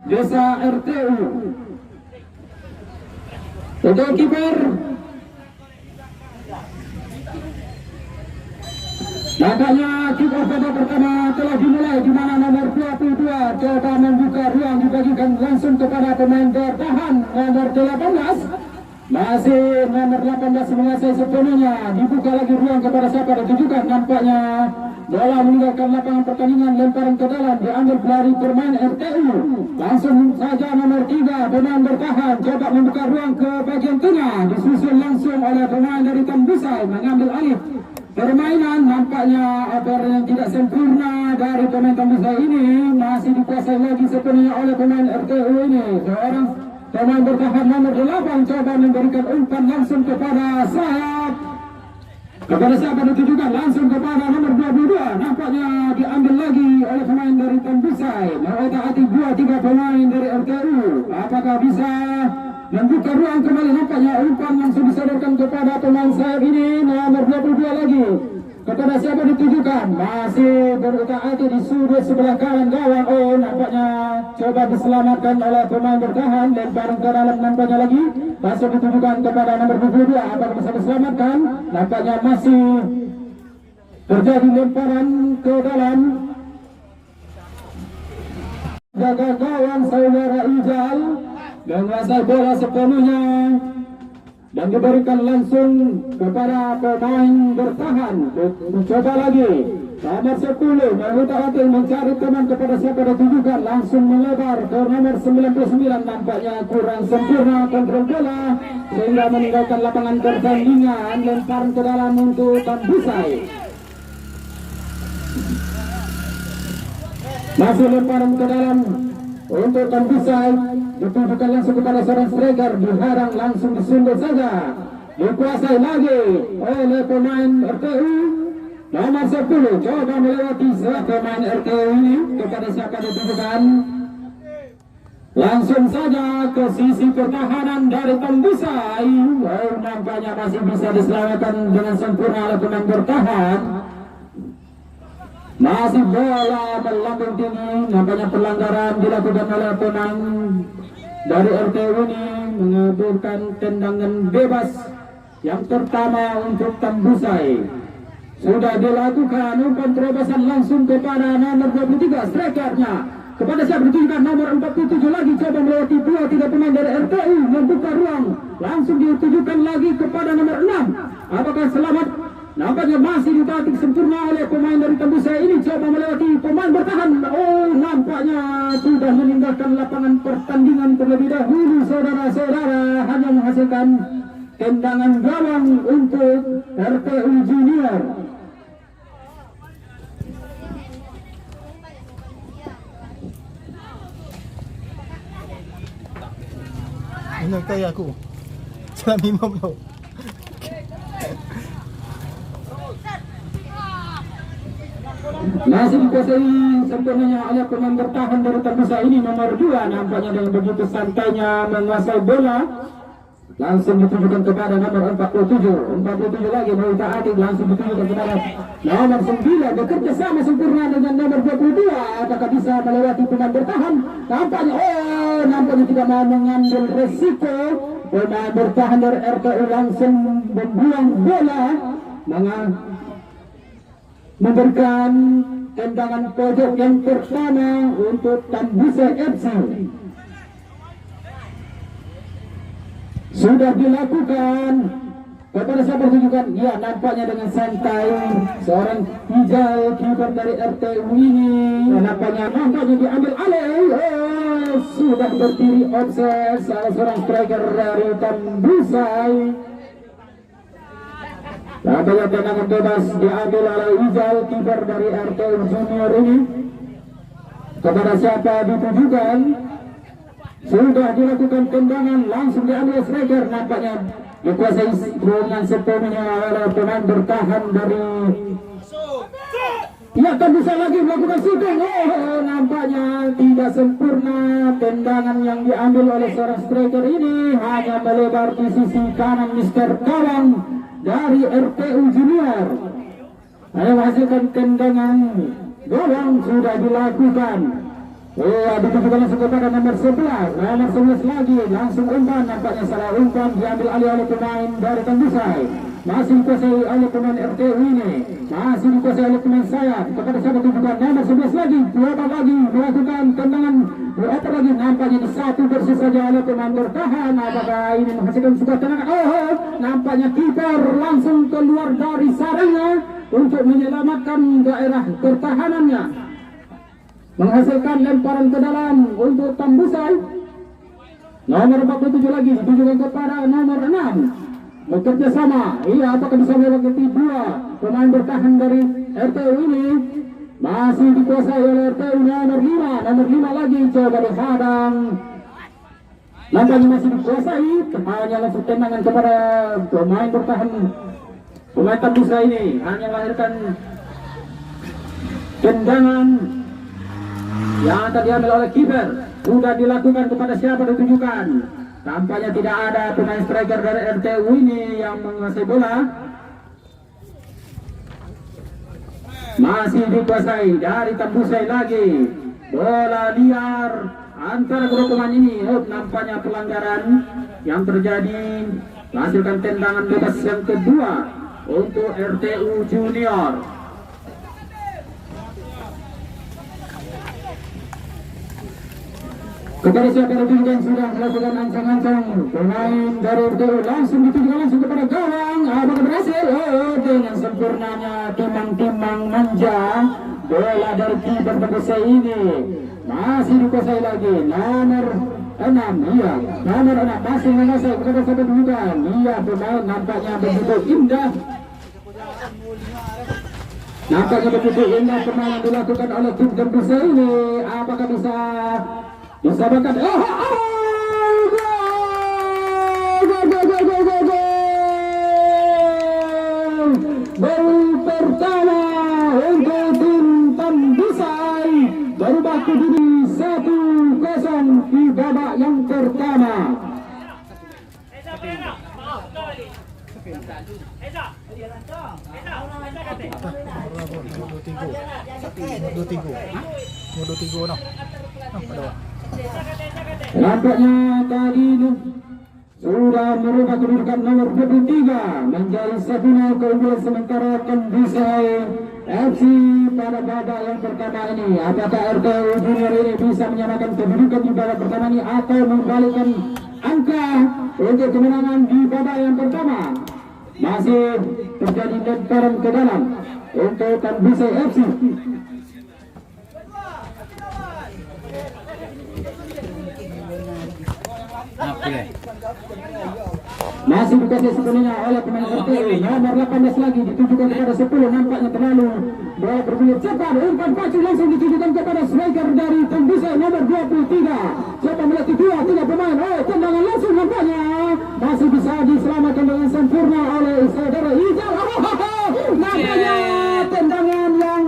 Desa RTU. Untuk kiper nampaknya kick off babak pertama telah dimulai, di mana nomor 22 coba membuka ruang, dibagikan langsung kepada pemain bertahan nomor 18. Masih nomor 18 menguasai sepenuhnya, dibuka lagi ruang kepada siapa ditujukan. Nampaknya bola meninggalkan lapangan pertandingan, lemparan ke dalam, diambil pelari bermain RTU. Langsung saja nomor 3 pemain bertahan coba membuka ruang ke bagian tengah, disusul langsung oleh pemain dari Tambusai mengambil alih permainan. Nampaknya oper yang tidak sempurna dari pemain Tambusai ini masih dikuasai lagi sepenuhnya oleh pemain RTU ini. Seorang pemain bertahan nomor 8 coba memberikan umpan langsung kepada sayap. Kepada siapa ditujukan? Langsung kepada nomor 22. Nampaknya diambil lagi oleh pemain dari Tambusai. Mengotak-atik 2-3 pemain dari RTU. Apakah bisa membuka ruang kembali? Nampaknya umpan langsung disodorkan kepada pemain sayap ini, nomor 22 lagi. Kepada siapa ditujukan? Masih berutak-atik di sudut sebelah kanan gawang. Oh, nampaknya coba diselamatkan oleh pemain bertahan. Lemparan ke dalam nampaknya lagi. Masih ditujukan kepada nomor 22. Apakah bisa diselamatkan? Nampaknya masih terjadi lemparan ke dalam. Jaga gawang saudara Ijal menguasai bola sepenuhnya dan diberikan langsung kepada pemain bertahan. Mencoba lagi nomor 10 mengutak-atik mencari teman, kepada siapa ditujukan, langsung melebar ke nomor 99. Nampaknya kurang sempurna kontrol bola sehingga meninggalkan lapangan pertandingan. Lemparan ke dalam untuk Tambusai. Masih lemparan ke dalam untuk Tambusai, ditujukan langsung kepada seorang striker, diharang langsung disundul saja, dikuasai lagi oleh pemain RTU nomor 10. Coba melewati pemain RTU ini, kepada siapa ditujukan, langsung saja ke sisi pertahanan dari Tambusai. Oh, nampaknya masih bisa diselamatkan dengan sempurna oleh pemain bertahan. Masih bola melambung tinggi, nampaknya pelanggaran dilakukan oleh pemain dari RTU ini, mengambilkan tendangan bebas yang pertama untuk Tambusai. Sudah dilakukan umpan terobosan langsung kepada nomor 23 strikernya. Kepada siapa ditujukan? Nomor 47 lagi coba melewati 2-3 pemain dari RTU, membuka ruang, langsung ditujukan lagi kepada nomor 6. Apakah selamat? Nampaknya masih ditatik sempurna oleh pemain dari Tambusai ini, coba melewati pemain bertahan. Oh, nampaknya sudah meninggalkan lapangan pertandingan terlebih dahulu, saudara-saudara, hanya menghasilkan tendangan gawang untuk RTU Junior. Ini kayak aku jangan minum lo. Masih dikuasai sempurnanya oleh pemain bertahan dari Tambusai ini, nomor 2. Nampaknya dengan begitu santainya menguasai bola, langsung ditujukan kepada nomor 47 lagi mengutak-atik, langsung ditujukan kepada nomor 9. Bekerja sama sempurna dengan nomor 22. Apakah bisa melewati pemain bertahan? Nampaknya tidak mau mengambil resiko. Pemain bertahan dari RTU langsung membuang bola, memberikan tendangan pojok yang pertama untuk Tambusai FC. Sudah dilakukan, kepada siapa ditujukan? Ya, nampaknya dengan santai seorang hijau kiper dari RTU ini, nampaknya diambil alih. Sudah berdiri offset salah seorang striker dari Tambusai. Nampaknya tendangan bebas diambil oleh Ijal, kiper dari RTU Junior ini. Kepada siapa ditujukan? Sudah dilakukan tendangan, langsung diambil striker. Nampaknya dikuasai dengan sepenuhnya oleh pemain bertahan dari bisa lagi melakukan shooting. Nampaknya tidak sempurna tendangan yang diambil oleh seorang striker ini, hanya melebar di sisi kanan Mister Kawang dari RTU Junior. Hanya menghasilkan tendangan gawang sudah dilakukan. Ditujukan langsung kepada nomor 11. Nomor 11 lagi langsung umpan, nampaknya salah umpan, diambil alih oleh pemain dari Tembusai. Masih dikuasai oleh pemain RTU ini, masih dikuasai oleh pemain sayap. Kepada siapa tujukan nomor 11 lagi, coba lagi melakukan tendangan, beroper lagi, nampaknya di satu bersih saja oleh pemain bertahan. Apakah ini menghasilkan sebuah tendangan? Nampaknya kiper langsung keluar dari sarangnya untuk menyelamatkan daerah pertahanannya, menghasilkan lemparan ke dalam untuk Tembusai. Nomor 47 lagi ditujukan kepada nomor 6. Bekerja sama, apakah bisa melewati dua pemain bertahan dari RTU ini? Masih dikuasai oleh RTU nomor 5. Nomor 5 lagi coba dihadang, nampaknya masih dikuasai. Hanya langsung tendangan kepada pemain bertahan, pemain Tembusai ini hanya melahirkan tendangan yang akan diambil oleh kiper. Sudah dilakukan kepada siapa ditujukan? Tampaknya tidak ada pemain striker dari RTU ini yang menguasai bola. Masih dikuasai dari Tembusai lagi. Bola liar antara kedua pemain ini. Nampaknya pelanggaran yang terjadi, menghasilkan tendangan bebas yang kedua untuk RTU Junior. Kepada siapa yang sudah melakukan ancang-ancang, pemain dari RTU langsung ditujukan langsung kepada gawang. Apakah berhasil? Dengan sempurnanya timang-timang manja bola dari kiper Tembusai ini. Masih dikuasai lagi nomor 6. Nomor 6 masih menguasai kepada siapa tujukan. Pemain nampaknya begitu indah. Nampaknya begitu indah permainan dilakukan oleh tim Tembusai ini. Apakah bisa disamakan? Gol pertama untuk tim Tembusai, baru baku diri 1-0 di babak yang pertama. Nampaknya tadi ini sudah merubah kedudukan nomor 23 menjadi 1-0 keunggulan sementara Tembusai FC pada babak yang pertama ini. Apakah RTU Junior ini bisa menyamakan kedudukan di babak pertama ini atau membalikkan angka untuk kemenangan di babak yang pertama? Masih terjadi lemparan ke dalam untuk Tembusai FC. Masih dikasih sepenuhnya oleh pemain RTU. Nomor 18 lagi ditujukan kepada 10. Nampaknya terlalu bola bergulir cepat. Umpan pacu langsung ditujukan kepada striker dari Tembusai nomor 23. Coba melatih 2-3 pemain. Tendangan langsung nampaknya masih bisa diselamatkan dengan sempurna oleh saudara Ijal. Nampaknya tendangan yang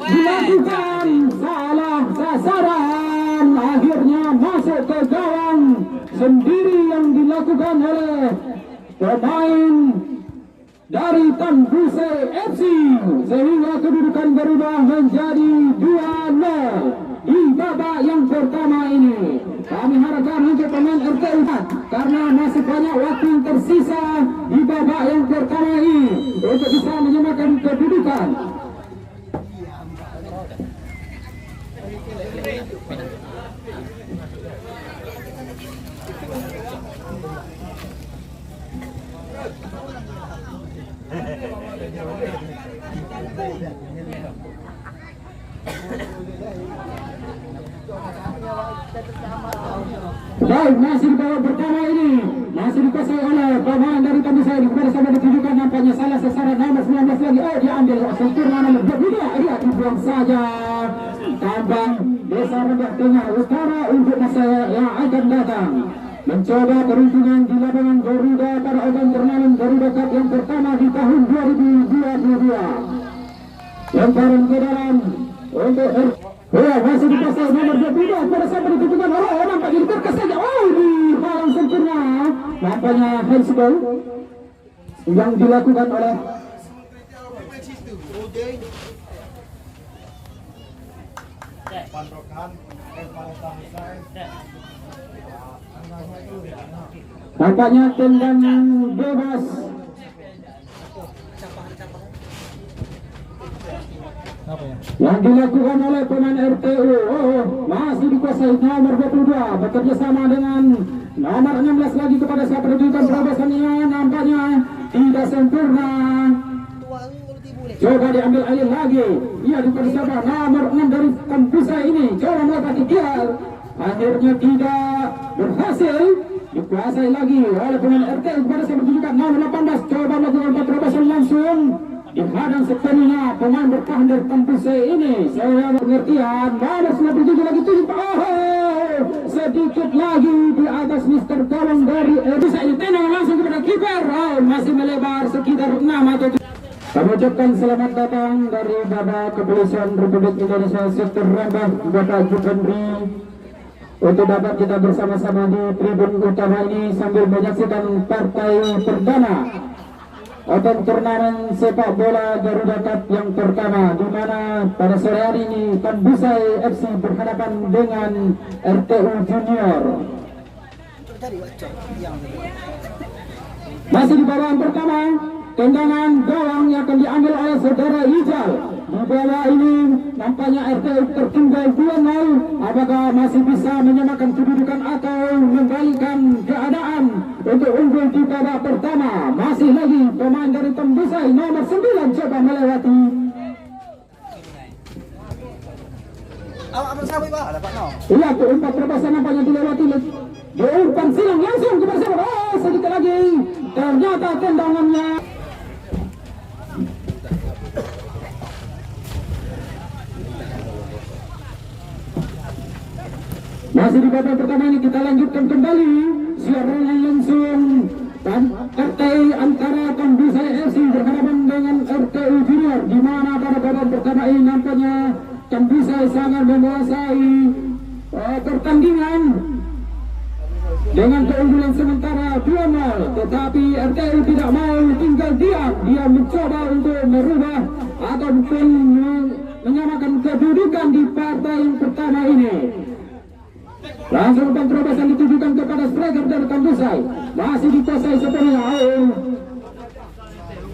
dilakukan salah sasaran, akhirnya masuk ke gawang sendiri yang dilakukan oleh pemain dari Tembusai FC, sehingga kedudukan berubah menjadi 2-0 di babak yang pertama ini. Kami harapkan untuk pemain RTU karena masih banyak waktu yang tersisa di babak yang pertama ini untuk bisa menyamakan kedudukan. Baik, masih di babak pertama ini masih dikuasai oleh pemain dari Tembusai. Kepada sama ditujukan, nampaknya salah sasaran nomor 19 lagi. Diambil sempurna nomor 22. Dibuang saja. Tambang Desa Rendah Tengah Utara untuk masa yang akan datang. Mencoba peruntungan di lapangan Garuda pada ajang turnamen Garuda Cup yang pertama di tahun 2022. Lemparan ke dalam untuk masih dikuasai nomor 22. Pada saat ditujukan nampak jadi terkas saja. Dihalang sempurna. Nampaknya handsball yang dilakukan oleh Nampaknya tendangan bebas. Apa ya? Yang dilakukan oleh pemain RTU masih dikuasai nomor 22 bekerja sama dengan nomor 16 lagi kepada siapa pendudukan terobosannya nampaknya tidak sempurna. Coba diambil alih lagi. Ia kepada siapa nomor 6 dari Kampusa ini coba melewati dia, akhirnya tidak berhasil. Dikuasai lagi oleh pemain RTU kepada siapa pendudukan nomor 18 coba melakukan terobosan langsung. Dihadang sepenuhnya pemain bertahan dari Kampusa ini. Saya pengertian nomor 97 lagi tujuh. Sedikit lagi di atas Mister Gawang dari bisa ini tenang langsung kepada kiper. Masih melebar sekitar 6 atau 7. Kami ucapkan selamat datang dari Bapak Kepolisian Republik Indonesia Sektor Rambah Bapak Jupendri untuk dapat kita bersama-sama di tribun utama ini sambil menyaksikan partai perdana atau turnamen sepak bola Garuda Cup yang pertama, di mana pada sore hari ini Tambusai FC berhadapan dengan RTU Junior. Masih di babak pertama, tendangan gawang yang akan diambil oleh saudara Ijal. Di bawah ini nampaknya RTU tertinggal 2-0. Apakah masih bisa menyamakan kedudukan atau membalikan keadaan untuk unggul di babak pertama? Masih lagi pemain dari Tambusai nomor 9 coba melewati. Iya, keempat terobosan nampaknya dilewati. Diumpan silang langsung kepada siapa? Sedikit lagi. Ternyata tendangannya. Masih di babak pertama ini kita lanjutkan kembali siaran langsung partai antara Tambusai FC berhadapan dengan RTU Junior, di mana pada babak pertama ini nampaknya Tambusai sangat menguasai pertandingan dengan keunggulan sementara 2-0, tetapi RTU tidak mau tinggal diam. Dia mencoba untuk merubah ataupun menyamakan kedudukan di partai yang pertama ini. Langsung terobosan ditujukan kepada striker dari Tambusai, masih dikuasai sepenuhnya.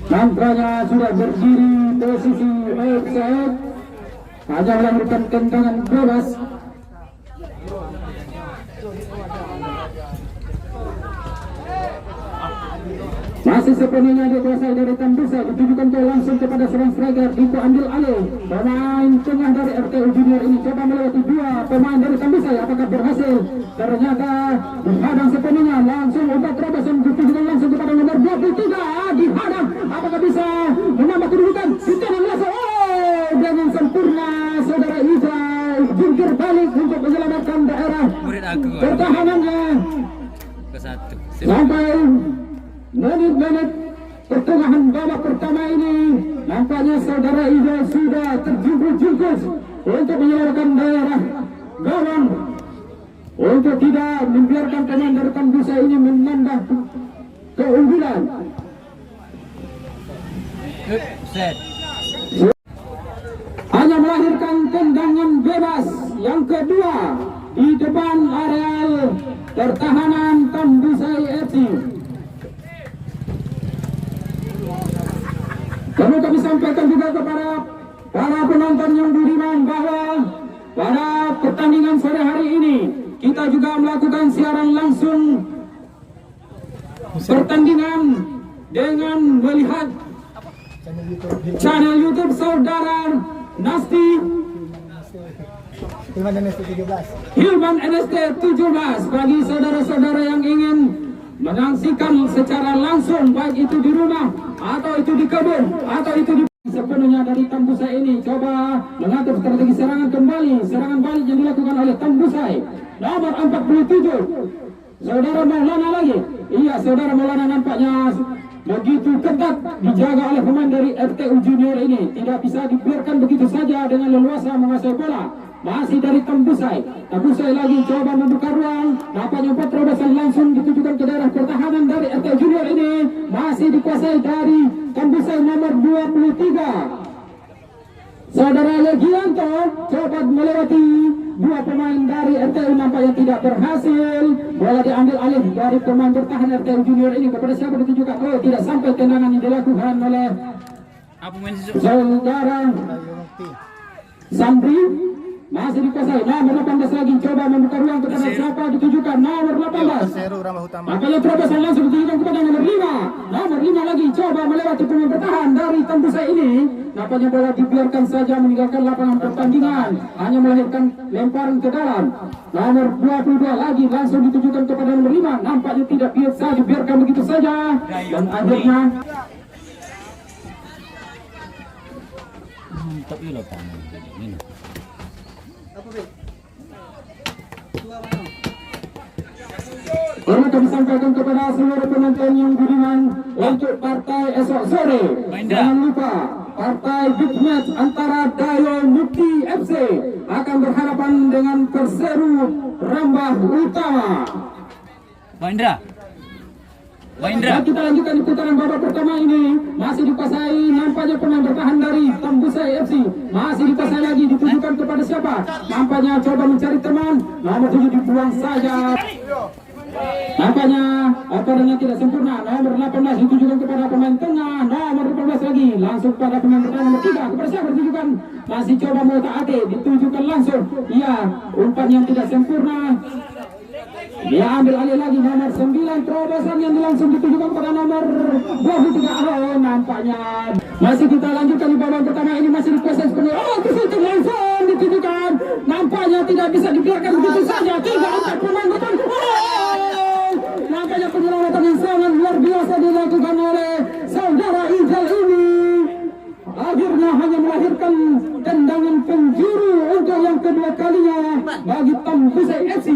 Nampaknya sudah berdiri posisi offside, hanya melahirkan tendangan bebas. Masih sepenuhnya dikuasai dari Tambusai, ditujukan langsung kepada seorang striker. Itu ambil alih pemain tengah dari RTU Junior ini coba melewati dua pemain dari Tambusai. Apakah berhasil? Ternyata dihadang sepenuhnya. Langsung umpan terobosan ditujukan langsung kepada nomor 23. Dihadang. Apakah bisa menambah kedudukan? Ditenang langsung. Dengan sempurna saudara Ijal jungkir balik untuk menyelamatkan daerah pertahanannya. Sampai menit-menit pertengahan babak pertama ini nampaknya saudara Ijal sudah terjungkul-jungkul untuk menyelamatkan daerah gawang, untuk tidak membiarkan pemain dari Tambusai ini menambah keunggulan. Hanya melahirkan tendangan bebas yang kedua di depan areal pertahanan Tambusai FC. Perlu kami sampaikan juga kepada para penonton yang budiman bahwa pada pertandingan sore hari ini kita juga melakukan siaran langsung pertandingan dengan melihat channel YouTube saudara Nasti Hilman NST 17. Bagi saudara-saudara yang ingin menyaksikan secara langsung, baik itu di rumah atau itu di kebun atau itu di sepenuhnya dari Tambusai ini coba mengatur strategi serangan kembali, serangan balik yang dilakukan oleh Tambusai nomor 47 saudara Maulana lagi. Iya, saudara Maulana nampaknya begitu ketat dijaga oleh pemain dari RTU Junior ini, tidak bisa dibiarkan begitu saja dengan leluasa menguasai bola. Masih dari Tambusai lagi coba membuka ruang, nampaknya terobosan langsung ditujukan ke daerah pertahanan dari RTU Junior ini, masih dikuasai dari Tambusai nomor 23 saudara Legianto coba melewati dua pemain dari RTU nampaknya tidak berhasil. Bola diambil alih dari pemain bertahan RTU Junior ini. Kepada siapa ditujukan? Oh, tidak sampai tendangan yang dilakukan oleh saudara Sandri. Masih dikuasai nomor 18 lagi, coba membuka ruang kepada siapa ditujukan nomor 18. Makanya terobosan langsung ditujukan kepada nomor 5. Nomor 5 lagi coba melewati pemain bertahan dari Tambusai ini. Nampaknya bola dibiarkan saja meninggalkan lapangan pertandingan, hanya melahirkan lemparan ke dalam. Nomor 22 lagi langsung ditujukan kepada nomor 5. Nampaknya tidak biasa dibiarkan begitu saja. Dan akhirnya perlu kami sampaikan kepada seluruh penonton yang budiman untuk partai esok sore. Jangan lupa partai big match antara Dayo Mukti FC akan berhadapan dengan Perseru Rambah Utama. Dan kita lanjutkan di putaran babak pertama ini. Masih dikuasai nampaknya pemain bertahan dari Tambusai FC. Masih dikuasai lagi, ditujukan kepada siapa? Nampaknya coba mencari teman. Nomor 7 dibuang saja. Nampaknya dengan tidak sempurna. Nomor 18 ditujukan kepada pemain tengah. Nomor 18 lagi langsung pada pemain bertahan nomor 3. Kepada siapa ditujukan? Masih coba mengotak-atik, ditujukan langsung. Iya, umpan yang tidak sempurna. Dia ambil alih lagi nomor 9, terobosan yang langsung ditujukan pada nomor 23. Oh, nampaknya masih kita lanjutkan di babak pertama ini, masih dikuasai sepenuhnya. Oh, kesulitan langsung ditujukan. Nampaknya tidak bisa dibiarkan begitu saja. Tiga angkat pemain bertahan. Oh, nampaknya penyelamatan yang sangat luar biasa dilakukan oleh saudara Ijal ini. Akhirnya hanya melahirkan tendangan penjuru untuk yang kedua kalinya bagi Tambusai FC.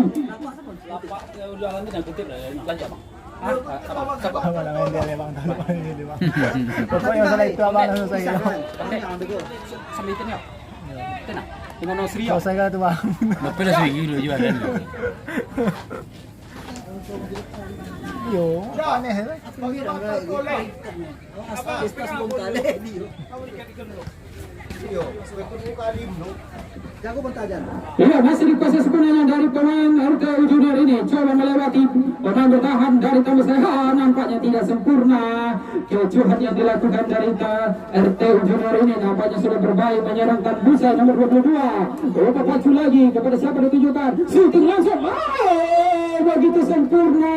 Pokoknya masalah itu abang selesai. Selesai kan tu bang. Yo, aneh lah. Iya, masih dikuasai sepenuhnya dari pemain RTU Junior ini. Coba melewati pemain bertahan dari Tambusai. Nampaknya tidak sempurna. Kecuhan yang dilakukan dari RTU Junior ini nampaknya sudah berbahaya menyerang Tambusai nomor 22. Coba pacu lagi kepada siapa ditujukan? Shooting langsung. Begitu sempurna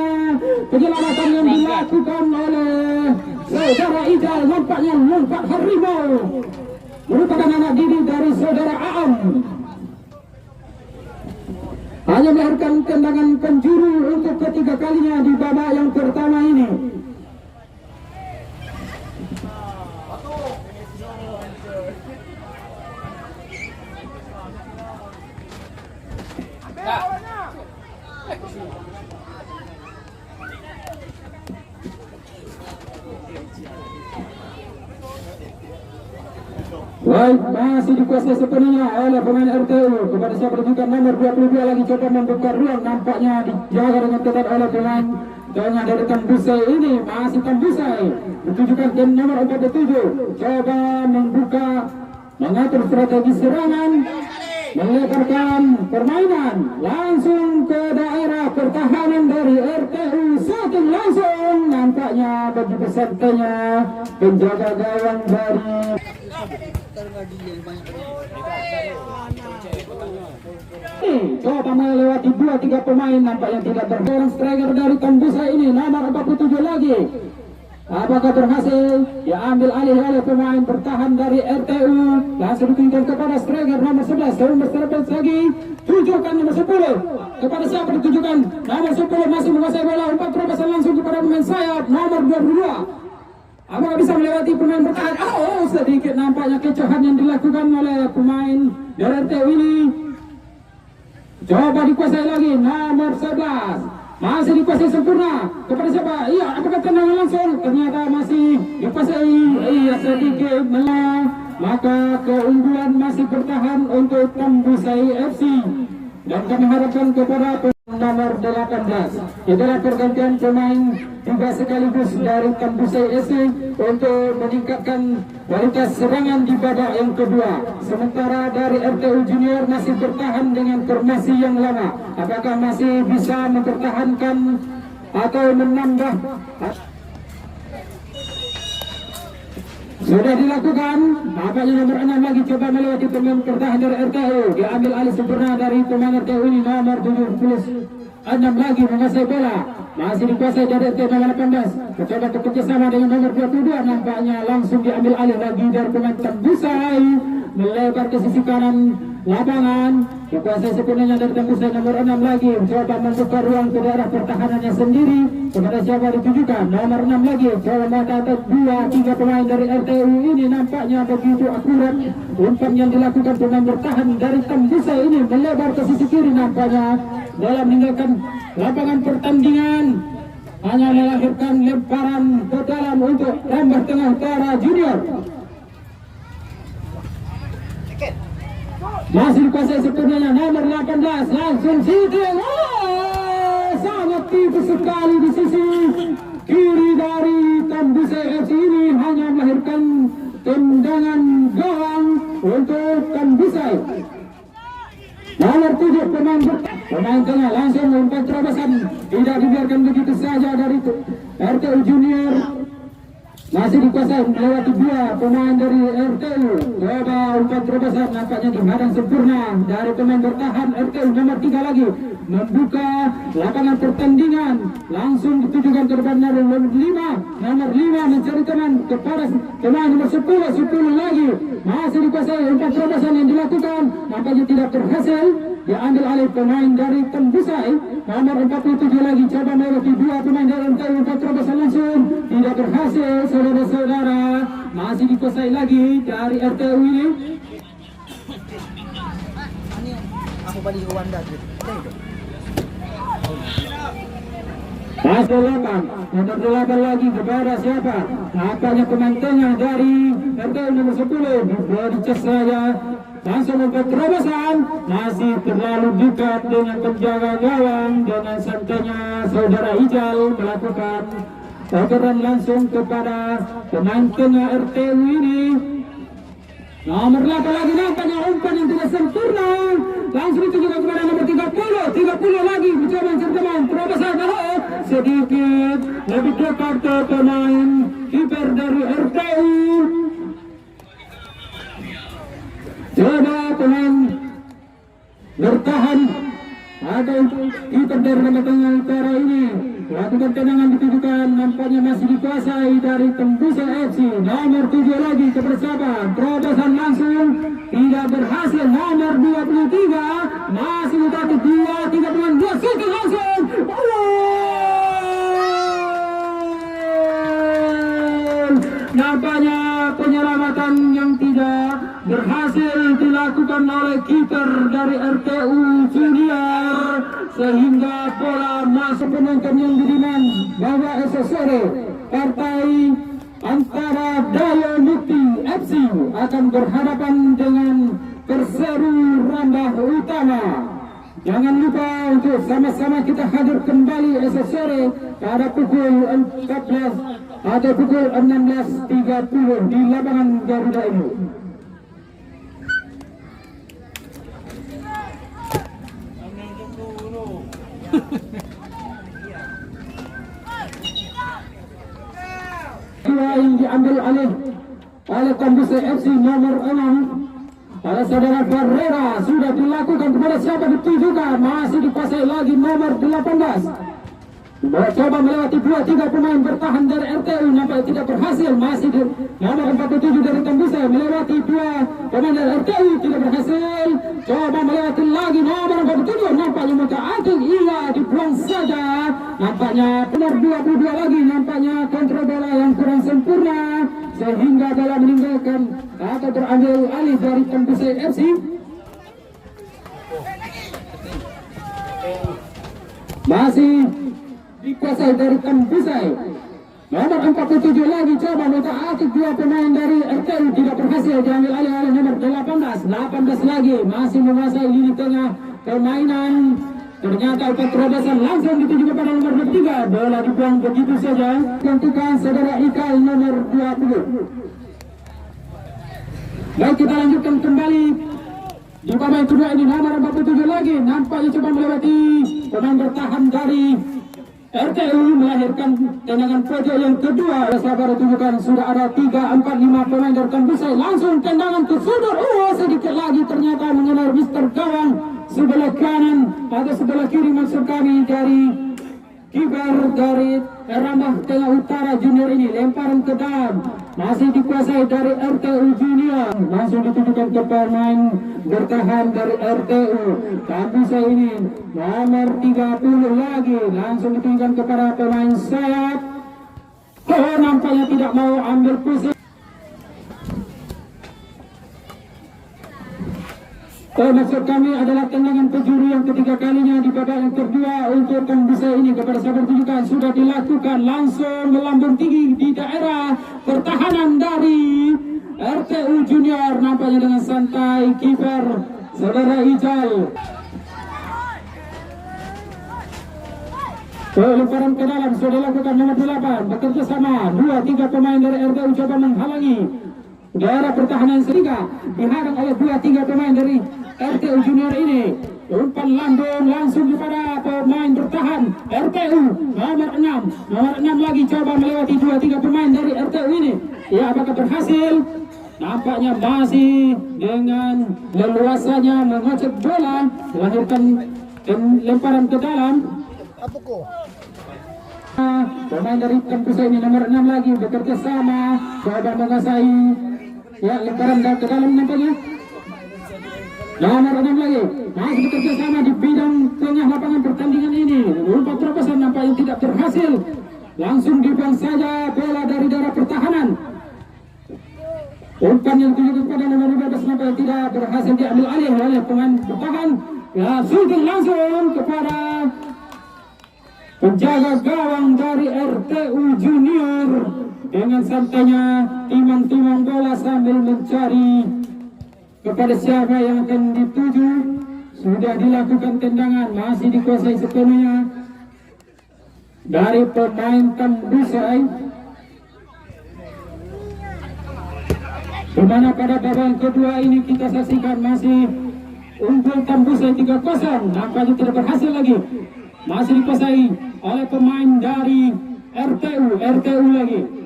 penyelamatan yang dilakukan oleh saudara Ijal. Nampaknya lompat harimau, merupakan anak didik dari saudara Aam. Hanya melahirkan tendangan penjuru untuk ketiga kalinya di babak yang pertama ini. Baik, masih dikuasai sepenuhnya oleh pemain RTU. Kepada siapa ditujukan nomor 22 lagi, coba membuka ruang. Nampaknya dijaga dengan ketat oleh pemain tengah dari Tambusai ini. Masih Tambusai ditujukan ke nomor 47. Coba membuka, mengatur strategi serangan, melebarkan permainan langsung ke daerah pertahanan dari RTU. Shooting langsung, nampaknya begitu santainya penjaga gawang dari coba melewati 2-3 pemain, nampaknya tidak berborong. Striker dari Tambusai ini nomor 47 lagi. Apakah berhasil diambil alih oleh pemain bertahan dari RTU? Langsung ditunjukkan kepada striker nomor 11. Nomor 11 lagi tujukan nomor 10. Kepada siapa ditujukan? Nomor 10 masih menguasai bola. Umpan terobosan langsung kepada pemain sayap nomor 22. Apakah bisa melewati pemain bertahan? Oh, sedikit nampaknya kecohan yang dilakukan oleh pemain dari RTU ini. Coba dikuasai lagi nomor 11. Masih dikuasai sempurna. Kepada siapa? Iya, apakah tendangan langsung? Ternyata masih dikuasai. Iya, sedikit melah. Maka keunggulan masih bertahan untuk Tambusai FC. Dan kami harapkan kepada nomor 18. Itulah pergantian pemain 3 juga sekaligus dari Tambusai SC untuk meningkatkan kualitas serangan di babak yang kedua. Sementara dari RTU Junior masih bertahan dengan formasi yang lama. Apakah masih bisa mempertahankan atau menambah? Sudah dilakukan. Nampaknya nomor 6 lagi coba melewati pemain bertahan dari RTU. Diambil alih sempurna dari pemain RTU ini nomor 76 lagi menguasai bola. Masih dikuasai dari RTU nomor 18. Mencoba bekerjasama dengan nomor 22. Nampaknya langsung diambil alih lagi dari pemain Tambusai. Melebar ke sisi kanan lapangan. Dikuasai sepenuhnya dari Tambusai nomor 6 lagi. Coba membuka ruang ke daerah pertahanannya sendiri. Kepada siapa ditujukan? Nomor 6 lagi. Coba mencatat 2-3 pemain dari RTU ini nampaknya begitu akurat. Umpan yang dilakukan pemain bertahan dari Tambusai ini melebar ke sisi kiri nampaknya dalam meninggalkan lapangan pertandingan. Hanya melahirkan lemparan ke dalam untuk Rambah Tengah Utara Junior. Masih dikuasai sepenuhnya nomor 18 langsung shooting. Sangat tipis sekali di sisi kiri dari Tambusai FC ini, hanya melahirkan tendangan gawang untuk Tambusai. Nomor 7 pemain tengah langsung umpan terobosan, tidak dibiarkan begitu saja dari RTU Junior. Masih dikuasai melewati 2 pemain dari RTU. Coba umpan terobosan nampaknya dihadang sempurna dari pemain bertahan RTU nomor 3 lagi. Membuka lapangan pertandingan. Langsung ditujukan ke depan nomor 5. Nomor 5 mencari teman kepada pemain nomor 10 lagi. Masih dikuasai umpan terobosan yang dilakukan. Nampaknya tidak berhasil. Diambil alih pemain dari Tambusai. Nomor 47 lagi coba melewati 2 pemain dari RTU. Umpan terobosan langsung tidak berhasil. Saudara-saudara, masih dikuasai lagi dari RTU ini. Aku balik ke Wanda gitu. Masih 8, nomor 8 lagi kepada siapa? Nampaknya pemain tengah dari RTU nomor 10. Diberi cas saja. Langsung membuat terobosan. Masih terlalu dekat dengan penjaga gawang. Dengan santainya saudara Ijal melakukan operan langsung kepada pemain tengah RTU ini. Nomor 8 lagi nampaknya umpan yang tidak sempurna. Langsung ditujukan kepada nomor 30 lagi mencoba mencari terobosan. Sedikit lebih dekat ke pemain kiper dari RTU. Coba pemain bertahan ada kiper dari Rambah Tengah Utara ini. Lakukan tendangan ditujukan, nampaknya masih dikuasai dari Tambusai FC. Nomor 7 lagi kepada siapa? Terobosan langsung tidak berhasil. Nomor 23 masih ditatu 2-3 pemain. 2 shooting langsung. Nampaknya penyelamatan yang tidak berhasil dilakukan oleh kiper dari RTU Junior, sehingga bola masuk penonton yang budiman bahwa esok sore partai antara Daya Mukti FC akan berhadapan dengan Perseru Rambah Utama. Jangan lupa untuk sama-sama kita hadir kembali esok sore pada pukul 14 atau pukul 16.30 di lapangan Garuda ini. Yang diambil oleh Tambusai FC nomor 6 oleh saudara Ferreira sudah dilakukan kepada siapa ditujukan, masih dikuasai lagi nomor 18. Coba melewati 2-3 pemain bertahan dari RTU, nampaknya tidak berhasil. Masih di nomor 47 dari Tambusai melewati 2 pemain dari RTU, tidak berhasil. Coba melewati lagi nomor 47, nampaknya muka ating, iya dibuang saja. Nampaknya nomor 22 lagi, nampaknya kontrol bola yang kurang sempurna sehingga bola meninggalkan atau terambil alih dari Tambusai FC. Masih dikuasai dari Tambusai. Nomor 47 lagi coba minta aktif 2 pemain dari RTU, tidak berhasil, diambil alih oleh nomor 18 lagi masih menguasai lini tengah permainan Ternyata upaya terobosan langsung dituju kepada nomor 23. Bola dibuang begitu saja. Tentukan saudara Ikal nomor 20. Baik, kita lanjutkan kembali di pemain kedua ini nomor 47 lagi. Nampaknya coba melewati pemain bertahan dari RTU, melahirkan tendangan pojok yang kedua. Sabar tunjukkan sudah ada 3, 4, 5 pemain dari Tembusai. Langsung tendangan ke sudut. Sedikit lagi ternyata mengenai Mister Gawang sebelah kanan atau sebelah kiri maksud kami dari kiper dari Ramah Tengah Utara Junior ini. Lemparan ke dalam masih dikuasai dari RTU Junior. Langsung ditujukan ke pemain bertahan dari RTU. Tembusai ini nomor 30 lagi. Langsung ditujukan kepada pemain sayap. Nampaknya tidak mau ambil pusing. Maksud kami adalah tendangan penjuru yang ketiga kalinya di babak yang kedua untuk Tembusai ini. Kepada sabar tunjukkan sudah dilakukan langsung melambung tinggi di daerah pertahanan dari RTU Junior. Nampaknya dengan santai kiper saudara Ijal. Lemparan ke dalam sudah dilakukan nomor 8. Bekerja sama 2-3 pemain dari RTU coba menghalangi daerah pertahanan sehingga dihadang oleh 2-3 pemain dari RTU Junior ini. Umpan lambung langsung kepada pemain bertahan RTU nomor 6. Nomor 6 lagi coba melewati 2-3 pemain dari RTU ini. Ya, apakah berhasil? Nampaknya masih dengan leluasanya mengocek bola, melahirkan lemparan ke dalam. Apa kok? Pemain dari Tembusai ini nomor 6 lagi bekerja sama, coba menguasai. Ya, lemparan ke dalam nampaknya. Nomor 6 lagi masih bekerja sama di bidang tengah lapangan pertandingan ini. Umpan terobosan nampaknya tidak berhasil. Langsung dibuang saja bola dari daerah pertahanan. Umpan yang ditujukan kepada nomor 15 nampaknya tidak berhasil diambil alih oleh pemain bertahan. Ya, shooting langsung kepada penjaga gawang dari RTU Junior. Dengan santainya timang-timang bola sambil mencari kepada siapa yang akan dituju. Sudah dilakukan tendangan, masih dikuasai sepenuhnya dari pemain Tembusai. Dimana pada babak kedua ini kita saksikan masih unggul Tembusai 3-0. Nampaknya tidak berhasil lagi. Masih dikuasai oleh pemain dari RTU lagi.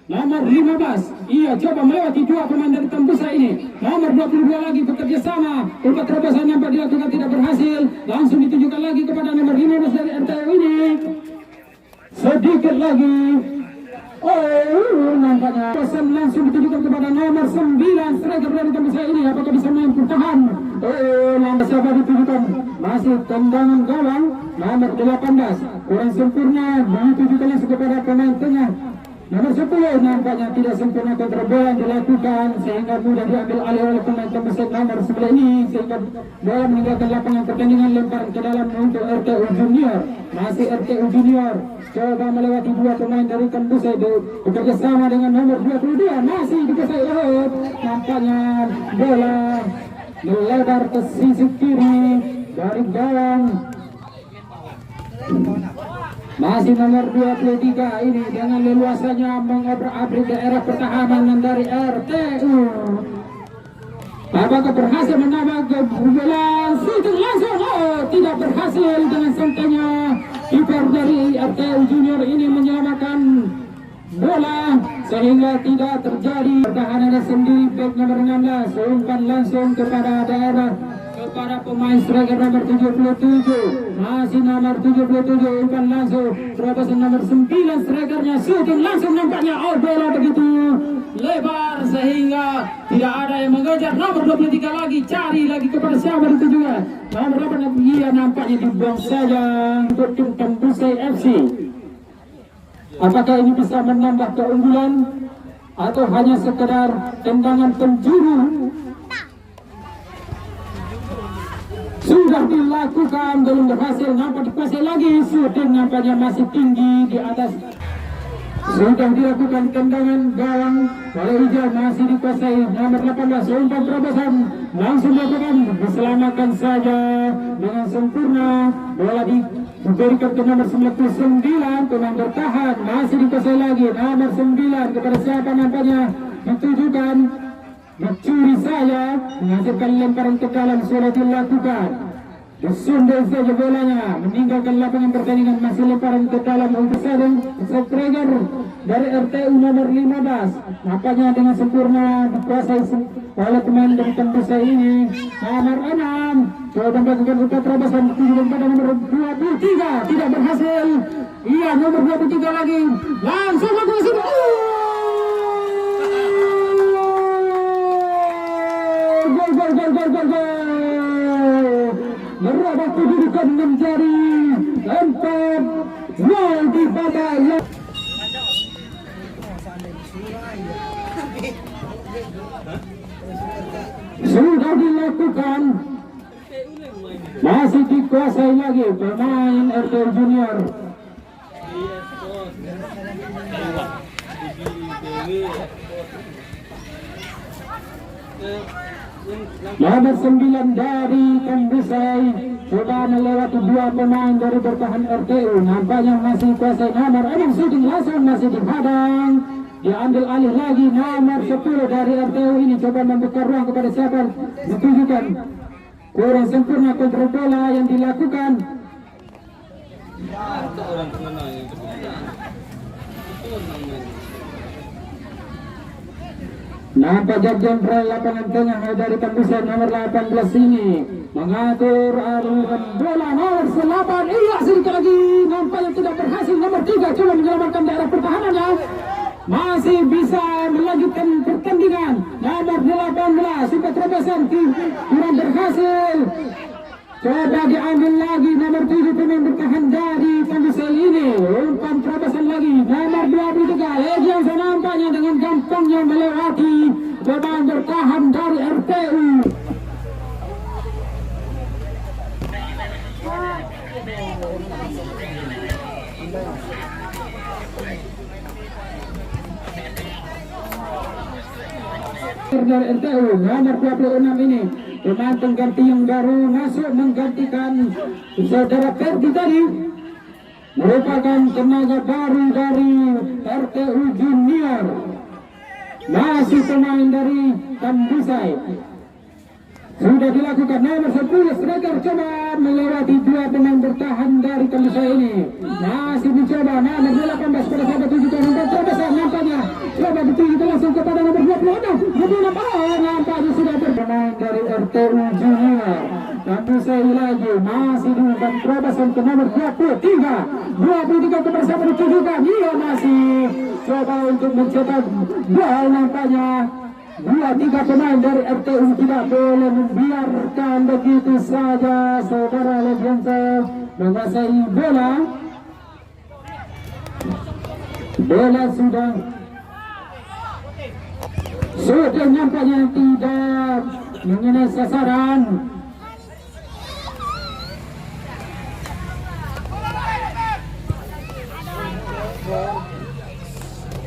Nomor 15, iya coba melewati 2 pemain dari Tembusai ini. Nomor 22 lagi bekerja sama. Umpan terobosan nampak dilakukan tidak berhasil. Langsung ditujukan lagi kepada nomor 15 dari RTU ini. Sedikit lagi. Nampaknya pesan langsung ditujukan kepada nomor 9 striker dari Tembusai ini. Apakah bisa main bertahan? Langsung siapa ditujukan? Masih tendangan gawang nomor 18. Kurang sempurna ditujukan langsung kepada pemain tengah nomor 10. Nampaknya tidak sempurna kontrabol yang dilakukan sehingga mudah diambil alih oleh pemain Tembusai nomor 9 ini, sehingga bola meninggalkan lapangan pertandingan. Lemparan ke dalam untuk RTU Junior. Masih RTU Junior coba melewati 2 pemain dari Tembusai bekerja sama dengan nomor 22. Masih dikuasai oleh, nampaknya bola melebar ke sisi kiri dari gawang. Masih nomor 23 ini dengan leluasanya mengobrak-abrik daerah pertahanan dari RTU. Apakah berhasil menambah bola? Shooting langsung. Tidak berhasil. Dengan santainya kiper dari RTU Junior ini menyelamatkan bola sehingga tidak terjadi pertahanan sendiri. Back nomor 16 umpan langsung kepada daerah kepada pemain striker nomor 77. Masih nomor 77 umpan langsung terobosan nomor 9 strikernya. Shooting langsung nampaknya bola begitu lebar sehingga tidak ada yang mengejar. Nomor 23 lagi cari lagi kepada siapa ditujukan. Nomor 8 iya nampaknya dibuang saja untuk tim Tembusai FC. Apakah ini bisa menambah keunggulan atau hanya sekedar tendangan penjuru? Sudah dilakukan, belum berhasil. Nampak dikuasai lagi. Shooting nampaknya masih tinggi di atas Sudah dilakukan tendangan gawang oleh hijau, masih dikuasai nomor 18 umpan terobosan langsung dilakukan, diselamatkan saja dengan sempurna. Bola diberikan ke nomor 99, pemain bertahan masih dikuasai lagi nomor 9 kepada siapa nampaknya ditujukan, dicuri saja, menghasilkan lemparan ke dalam, sudah dilakukan. Disundul saja bolanya, meninggalkan lapangan pertandingan, masih lemparan ke dalam untuk sarung striker dari RTU nomor 15. Nampaknya dengan sempurna dikuasai oleh pemain dari Tembusai ini, nomor 6. Coba melakukan upaya terobosan pada nomor 23, tidak berhasil. Iya, nomor 23 lagi, langsung melakukan sini. Gol. Merubah kedudukan menjadi 4-0 di babak. Sudah dilakukan, masih dikuasai lagi pemain RTU Junior. Nomor 9 dari Tembusai coba melewati dua pemain dari bertahan RTU, nampaknya masih kuasai nomor 6, shooting langsung masih dihadang, diambil alih lagi nomor 10 dari RTU ini, coba membuka ruang kepada siapa ditujukan, kurang sempurna kontrol bola yang dilakukan. Nampak jenderal lapangan tengah dari Tembusai nomor 18 ini mengatur aliran bola nomor 8. Iya, sedikit lagi nampaknya tidak berhasil. Nomor 3 coba menyelamatkan daerah pertahanannya, masih bisa melanjutkan pertandingan. Nomor 18 super terobosan kurang berhasil. Coba diambil lagi nomor 7 pemain bertahan dari Tembusai ini, umpan terobosan lagi nomor 23 Legion, nampaknya dengan gampangnya melewati pemain bertahan dari RTU. Dari RTU nomor 26 ini pemain pengganti yang baru masuk menggantikan saudara Ferdi tadi, merupakan tenaga baru dari RTU Junior, masih pemain dari Tembusai. Sudah dilakukan nomor 10 striker coba melewati dua pemain bertahan dari Tembusai ini, masih mencoba nomor 18 pada sahabat tujuan untuk terbesar, nampaknya coba dituju langsung kepada nomor 26 nampaknya sudah bermain dari RTU Junior. Tembusai lagi masih diumpan terobosan ke nomor 23 kepada siapa ditujukan, ia masih coba untuk mencetak gol. Nampaknya 2-3 pemain dari RTU tidak boleh membiarkan begitu saja saudara Legianto menguasai bola. Bola sudah nampaknya tidak mengenai sasaran.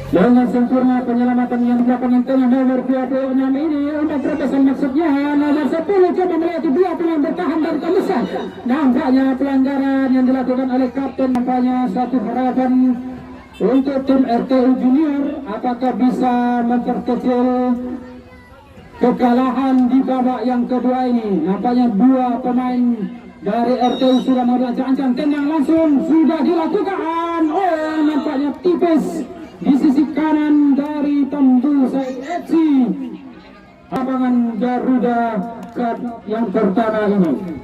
Dengan sempurna penyelamatan yang dilakukan yang tengah nomor 26 ini untuk terobosan, maksudnya nomor 10 coba melewati dua pemain bertahan dari Tembusai. Nampaknya pelanggaran yang dilakukan oleh kapten, nampaknya satu harapan untuk tim RTU Junior, apakah bisa memperkecil kekalahan di babak yang kedua ini. Nampaknya dua pemain dari RTU sudah mau diancam-ancam, tendang langsung sudah dilakukan. Oh, nampaknya tipis di sisi kanan dari Tembusai FC, lapangan Garuda yang pertama ini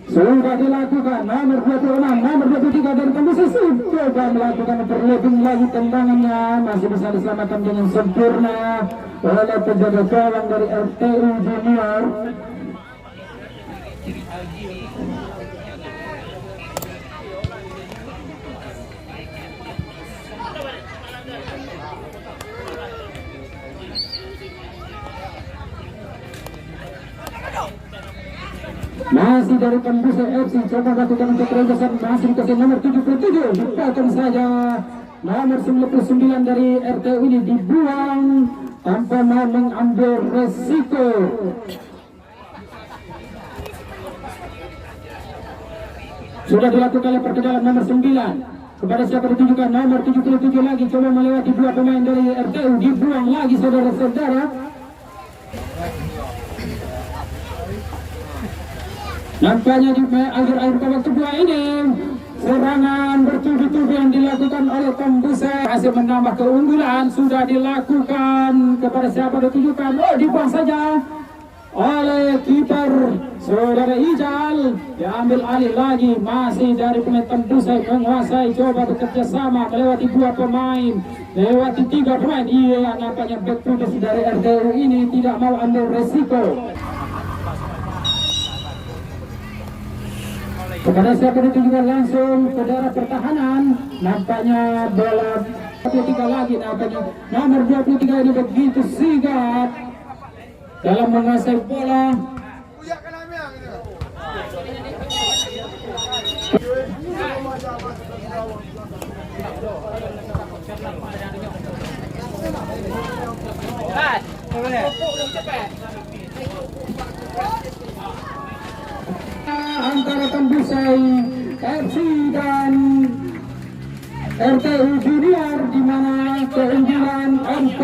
sudah dilakukan. Nomor 26, nomor 23 dari Tembusai sudah melakukan perlebing lagi, tendangannya masih bisa diselamatkan dengan sempurna oleh penjaga gawang dari RTU Junior. Masih dari Tembusai FC coba lakukan untuk terobosan, masih dikasih nomor 77, dipotong saja nomor 99 dari RTU ini dibuang tanpa mau mengambil resiko. Sudah dilakukan oleh perkedalan nomor 9. Kepada siapa ditujukan? Nomor 77 lagi coba melewati dua pemain dari RTU, dibuang lagi saudara-saudara. Nampaknya di akhir-akhir babak kedua ini serangan bertubi-tubi yang dilakukan oleh Tembusa hasil menambah keunggulan. Sudah dilakukan kepada siapa ditujukan? Oh, dibuang saja oleh kiper saudara Ijal. Diambil alih lagi masih dari pemain Tembusa menguasai, coba bekerja sama melewati dua pemain, lewati tiga pemain. Iya, nampaknya back to dari RTU ini tidak mau ambil resiko. Kepada siapa ditujukan langsung saudara pertahanan, nampaknya bola 23 lagi, nampaknya nomor 23 ini begitu sigap dalam menguasai bola. Antara Tembusai FC dan RTU Junior, di mana keunggulan 4